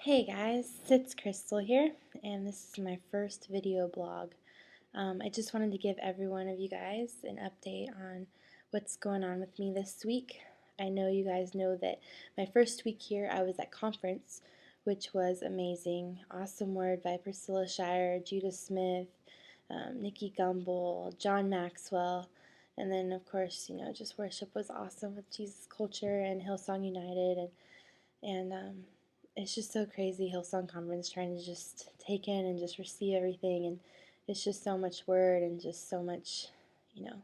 Hey guys, it's Crystal here, and this is my first video blog. I just wanted to give every one of you guys an update on what's going on with me this week. I know you guys know that my first week here I was at conference, which was amazing. Awesome Word by Priscilla Shirer, Judah Smith, Nikki Gumbel, John Maxwell, and then of course, just worship was awesome with Jesus Culture and Hillsong United and it's just so crazy, Hillsong Conference, trying to just take in and just receive everything, and it's just so much word and just so much, you know,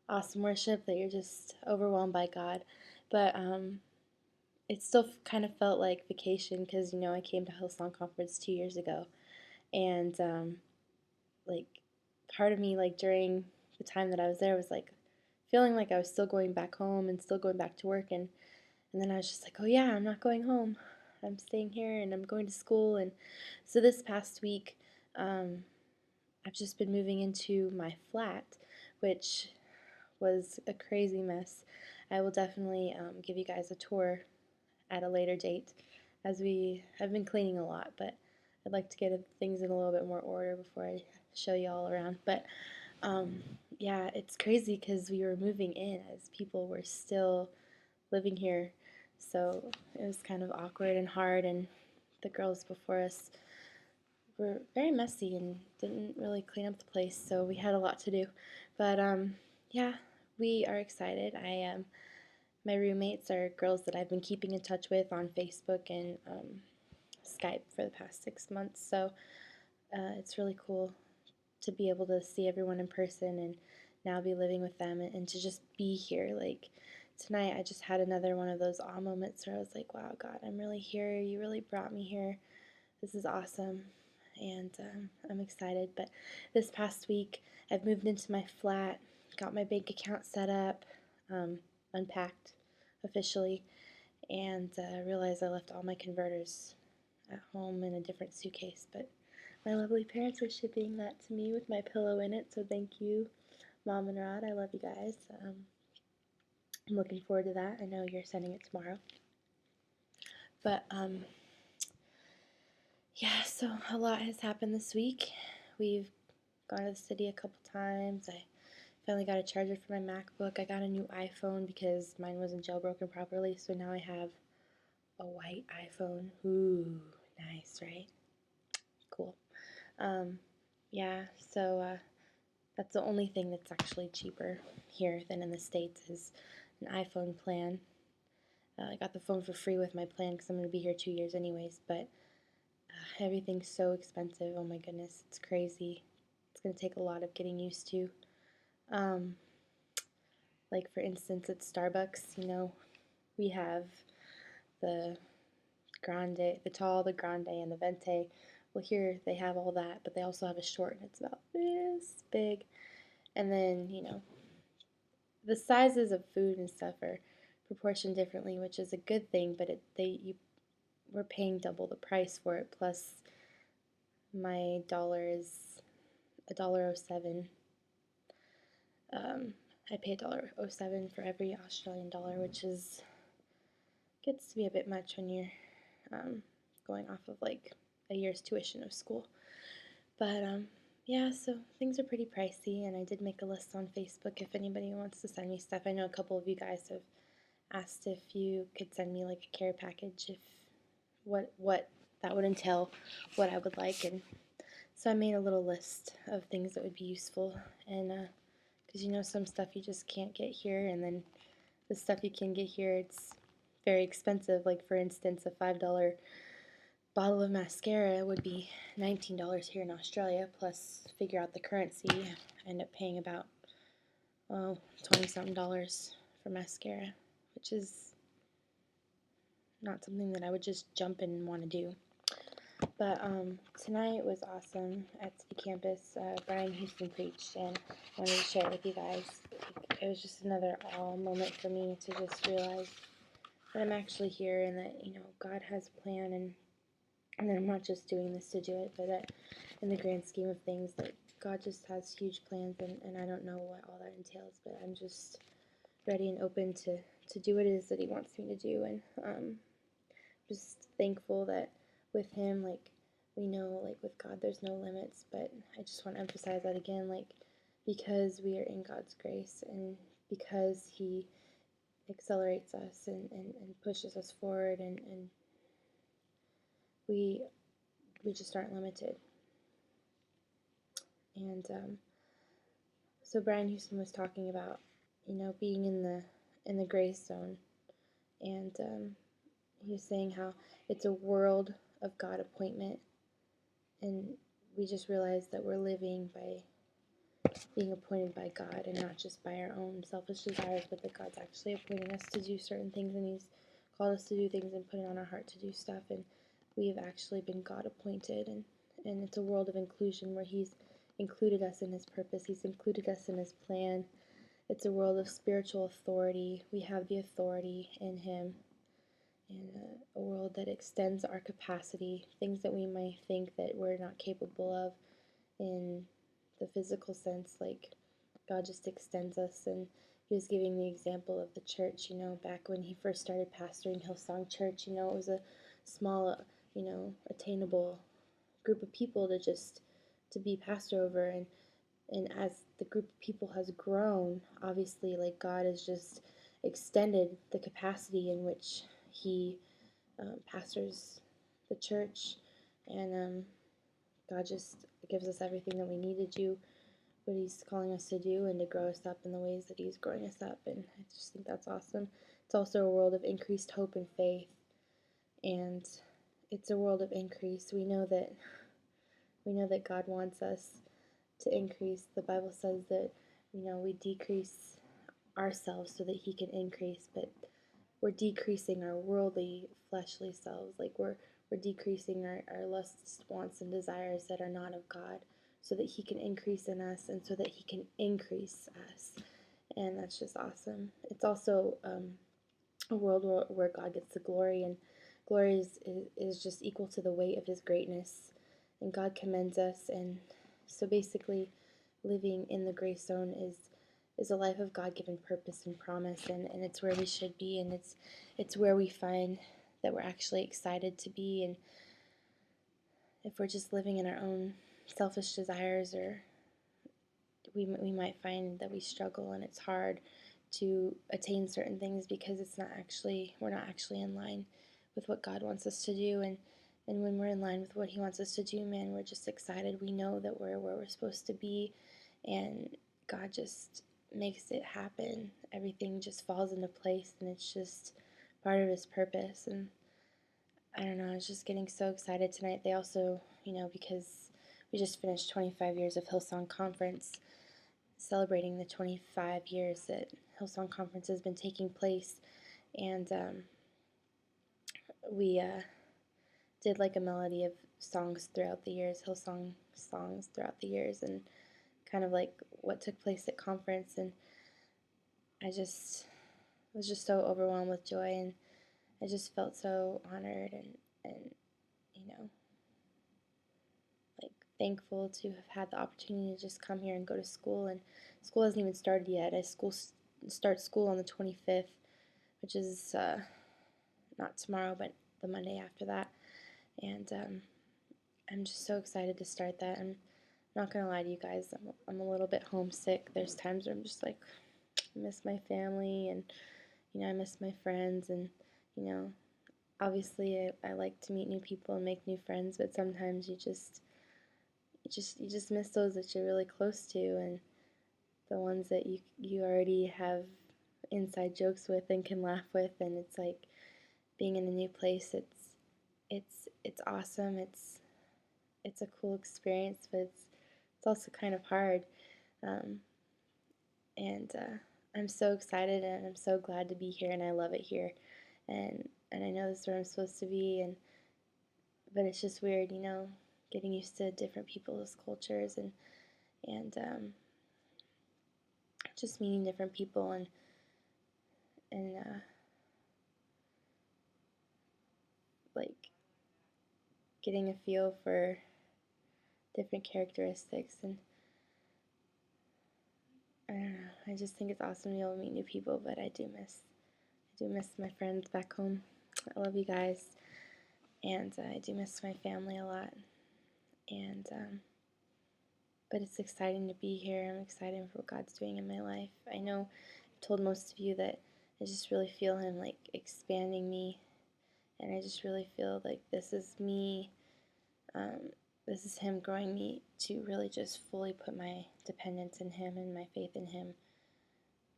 awesome worship that you're just overwhelmed by God. But it still kind of felt like vacation because I came to Hillsong Conference 2 years ago, and like part of me like during the time that I was there was like feeling like I was still going back home and still going back to work and then I was just like, oh yeah, I'm not going home. I'm staying here and I'm going to school. And so this past week, I've just been moving into my flat, which was a crazy mess. I will definitely give you guys a tour at a later date as we have been cleaning a lot, but I'd like to get things in a little bit more order before I show you all around. But um, yeah, it's crazy because we were moving in as people were still living here. So it was kind of awkward and hard, and the girls before us were very messy and didn't really clean up the place, so we had a lot to do. But yeah, we are excited. My roommates are girls that I've been keeping in touch with on Facebook and Skype for the past 6 months, so it's really cool to be able to see everyone in person and now be living with them and to just be here. Like tonight, I just had another one of those awe moments where I was like, wow, God, I'm really here. You really brought me here. This is awesome. And I'm excited. But this past week, I've moved into my flat, got my bank account set up, um, unpacked officially, and realized I left all my converters at home in a different suitcase. But my lovely parents are shipping that to me with my pillow in it, so thank you, Mom and Rod. I love you guys. I'm looking forward to that. I know you're sending it tomorrow. But, yeah, so a lot has happened this week. We've gone to the city a couple times. I finally got a charger for my MacBook. I got a new iPhone because mine wasn't jailbroken properly, so now I have a white iPhone. Ooh, nice, right? Cool. Um, yeah, so that's the only thing that's actually cheaper here than in the States is an iPhone plan. I got the phone for free with my plan because I'm going to be here 2 years anyways, but everything's so expensive. Oh my goodness, it's crazy. It's going to take a lot of getting used to. Um, like for instance, at Starbucks, we have the grande, the tall, the grande, and the venti. Well, here they have all that, but they also have a short, and it's about this big. And then, the sizes of food and stuff are proportioned differently, which is a good thing, but we're paying double the price for it. Plus, my dollar is $1.07. I pay $1.07 for every Australian dollar, which gets to be a bit much when you're going off of like a year's tuition of school. But yeah, so things are pretty pricey, and I did make a list on Facebook if anybody wants to send me stuff. I know a couple of you guys have asked if you could send me like a care package, if what that would entail, what I would like, and so I made a little list of things that would be useful, and because some stuff you just can't get here, and then the stuff you can get here, it's very expensive. Like for instance, a $5 bottle of mascara would be $19 here in Australia, plus figure out the currency, I end up paying about 20 something dollars for mascara, which is not something that I would just jump in and want to do. But tonight was awesome at City Campus. Brian Houston preached, and I wanted to share it with you guys. It was just another awe moment for me to just realize that I'm actually here and that, God has a plan, and that I'm not just doing this to do it, but that in the grand scheme of things, that God just has huge plans, and I don't know what all that entails, but I'm just ready and open to do what it is that He wants me to do, and just thankful that with Him, like, we know, like, with God, there's no limits. But I just want to emphasize that again, like, because we are in God's grace and because He accelerates us and pushes us forward, and we just aren't limited. And so Brian Houston was talking about, being in the grace zone, and he was saying how it's a world of God appointment, and we just realized that we're living by being appointed by God and not just by our own selfish desires, but that God's actually appointing us to do certain things, and He's called us to do things and put it on our heart to do stuff, and we have actually been God appointed, and it's a world of inclusion where He's included us in His purpose, He's included us in His plan. It's a world of spiritual authority. We have the authority in Him, and a world that extends our capacity, things that we might think that we're not capable of in the physical sense, like God just extends us. And he was giving the example of the church, back when he first started pastoring Hillsong Church, it was a small, attainable group of people to be pastor over, and as the group of people has grown, obviously, like, God has just extended the capacity in which he pastors the church, and God just gives us everything that we need to do what He's calling us to do and to grow us up in the ways that He's growing us up. And I just think that's awesome. It's also a world of increased hope and faith, and it's a world of increase. We know that God wants us to increase. The Bible says that we decrease ourselves so that He can increase, but we're decreasing our worldly, fleshly selves. Like, we're decreasing our lusts, wants, and desires that are not of God, so that He can increase in us and so that He can increase us. And that's just awesome. It's also a world where God gets the glory, and glory is just equal to the weight of His greatness. And God commends us. And so basically, living in the grace zone is a life of God-given purpose and promise, and it's where we should be, and it's where we find that we're actually excited to be. And if we're just living in our own selfish desires, or we might find that we struggle and it's hard to attain certain things because we're not actually in line with what God wants us to do. And when we're in line with what He wants us to do, man, we're just excited. We know that we're where we're supposed to be, and God just makes it happen. Everything just falls into place, and it's just part of His purpose. And I don't know, I was just getting so excited tonight. They also, because we just finished 25 years of Hillsong Conference, celebrating the 25 years that Hillsong Conference has been taking place, and we did like a melody of songs throughout the years, Hillsong songs throughout the years, and kind of like what took place at conference. And I was just so overwhelmed with joy, and I just felt so honored and like thankful to have had the opportunity to just come here and go to school. And school hasn't even started yet. I start school on the 25th, which is not tomorrow, but the Monday after that. And I'm just so excited to start that. I'm not gonna lie to you guys, I'm a little bit homesick. There's times where I'm just like, I miss my family, and I miss my friends, and obviously I like to meet new people and make new friends, but sometimes you just miss those that you're really close to, and the ones that you already have inside jokes with and can laugh with. And it's like being in a new place. It's awesome. It's a cool experience, but it's also kind of hard. Um, and I'm so excited, and I'm so glad to be here, and I love it here. And I know this is where I'm supposed to be, but it's just weird, getting used to different people's cultures, and just meeting different people, and like getting a feel for different characteristics. And I don't know, I just think it's awesome to be able to meet new people. But I do miss my friends back home. I love you guys. and I do miss my family a lot. And but it's exciting to be here. I'm excited for what God's doing in my life. I know I've told most of you that I just really feel Him like expanding me, and I just really feel like this is me. This is Him growing me to really just fully put my dependence in Him and my faith in Him,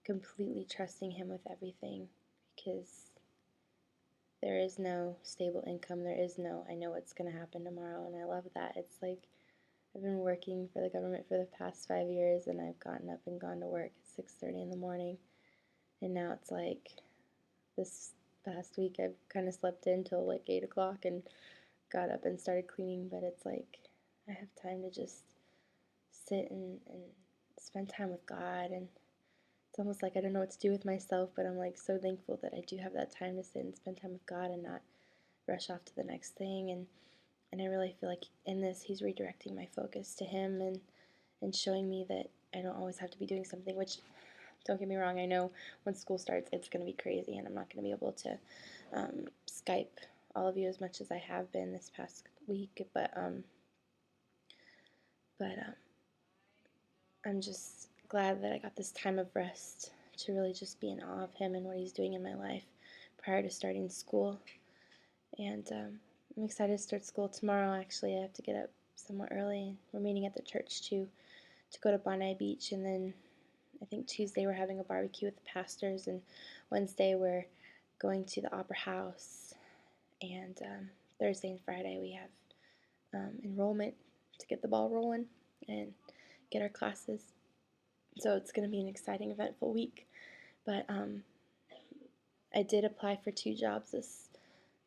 completely trusting Him with everything, because there is no stable income. There is no, I know what's going to happen tomorrow, and I love that. It's like I've been working for the government for the past 5 years, and I've gotten up and gone to work at 6:30 in the morning, and now it's like this past week I've kind of slept in till like 8 o'clock and got up and started cleaning, but it's like I have time to just sit and spend time with God, and it's almost like I don't know what to do with myself, but I'm like so thankful that I do have that time to sit and spend time with God and not rush off to the next thing. And I really feel like in this He's redirecting my focus to Him, and showing me that I don't always have to be doing something, which, don't get me wrong, I know when school starts it's going to be crazy and I'm not going to be able to Skype all of you as much as I have been this past week, but I'm just glad that I got this time of rest to really just be in awe of Him and what He's doing in my life prior to starting school. And I'm excited to start school tomorrow. Actually, I have to get up somewhat early. We're meeting at the church to go to Bondi Beach, and then I think Tuesday we're having a barbecue with the pastors, and Wednesday we're going to the Opera House, and Thursday and Friday we have enrollment to get the ball rolling and get our classes. So it's going to be an exciting, eventful week. But I did apply for 2 jobs this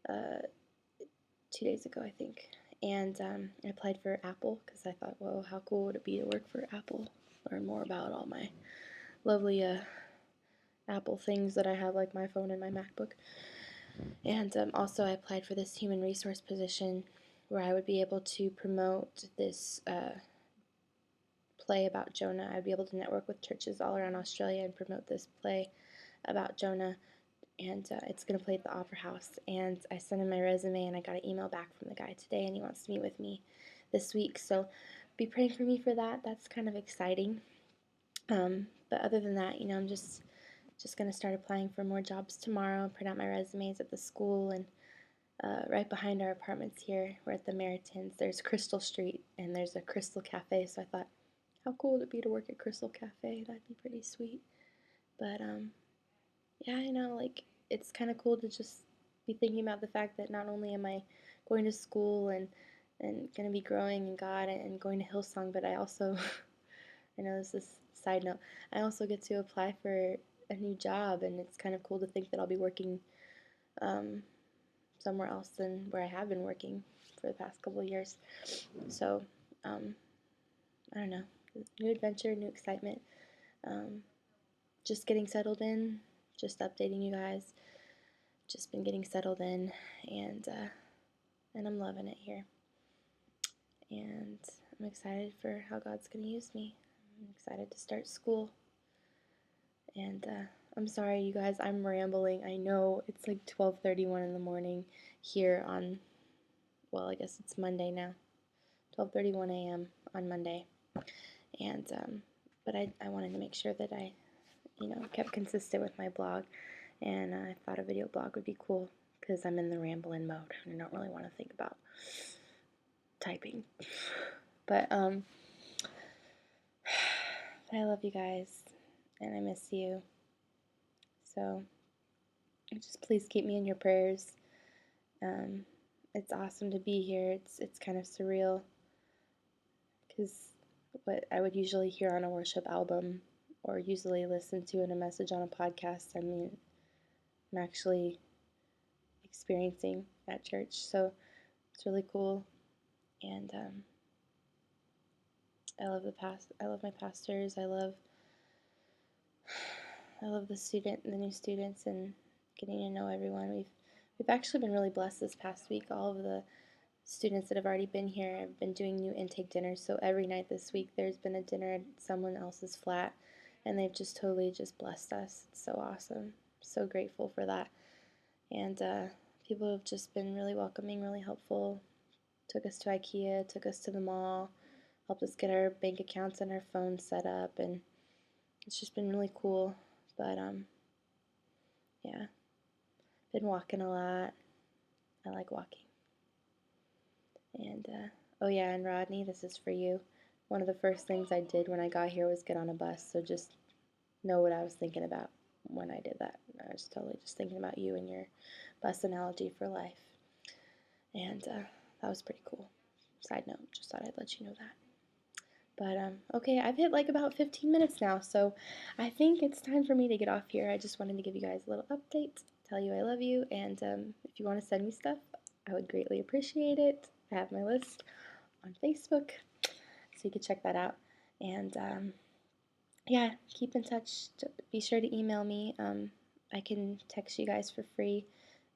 2 days ago, I think. And I applied for Apple because I thought, well, how cool would it be to work for Apple? Learn more about all my lovely Apple things that I have, like my phone and my MacBook. And also, I applied for this human resource position where I would be able to promote this play about Jonah. I'd be able to network with churches all around Australia and promote this play about Jonah, and it's going to play at the Opera House. And I sent in my resume, and I got an email back from the guy today, and he wants to meet with me this week. So be praying for me for that. That's kind of exciting. But other than that, I'm just going to start applying for more jobs tomorrow, print out my resumes at the school, and right behind our apartments here, we're at the Meritons, there's Crystal Street, and there's a Crystal Cafe, so I thought, how cool would it be to work at Crystal Cafe? That'd be pretty sweet. But yeah, like it's kind of cool to just be thinking about the fact that not only am I going to school and going to be growing in God and going to Hillsong, but I also, I know this is a side note, I also get to apply for a new job, and it's kind of cool to think that I'll be working somewhere else than where I have been working for the past couple of years. So, I don't know, new adventure, new excitement. Just getting settled in, just updating you guys. Just been getting settled in, and I'm loving it here. And I'm excited for how God's going to use me. I'm excited to start school. And I'm sorry, you guys, I'm rambling. I know it's like 12:31 in the morning here on, well, I guess it's Monday now. 12:31 a.m. on Monday. And but I wanted to make sure that I kept consistent with my blog, and I thought a video blog would be cool because I'm in the rambling mode and I don't really want to think about typing. But I love you guys and I miss you. So just please keep me in your prayers. It's awesome to be here. It's kind of surreal because what I would usually hear on a worship album or usually listen to in a message on a podcast, I mean, I'm actually experiencing at church. So it's really cool. And I love my pastors. I love the new students, and getting to know everyone. We've actually been really blessed this past week. All of the students that have already been here have been doing new intake dinners. So every night this week, there's been a dinner at someone else's flat, and they've just totally just blessed us. It's so awesome. So grateful for that. And People have just been really welcoming, really helpful. Took us to IKEA, took us to the mall, helped us get our bank accounts and our phones set up, and it's just been really cool. But yeah, been walking a lot. I like walking. And oh yeah, and Rodney, this is for you. One of the first things I did when I got here was get on a bus, so just know what I was thinking about when I did that. I was totally just thinking about you and your bus analogy for life. And that was pretty cool. Side note, just thought I'd let you know that. But okay, I've hit like about 15 minutes now, so I think it's time for me to get off here. I just wanted to give you guys a little update, tell you I love you, and if you want to send me stuff, I would greatly appreciate it. I have my list on Facebook, so you can check that out. And yeah, keep in touch. Be sure to email me. I can text you guys for free.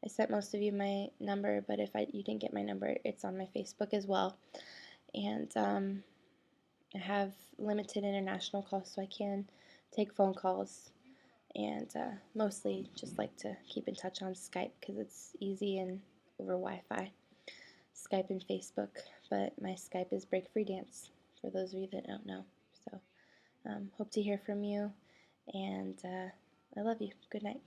I sent most of you my number, but if you didn't get my number, it's on my Facebook as well. And I have limited international calls, so I can take phone calls. And mostly just like to keep in touch on Skype because it's easy and over Wi-Fi. Skype and Facebook, but my Skype is Break Free Dance for those of you that don't know. So hope to hear from you, and I love you. Good night.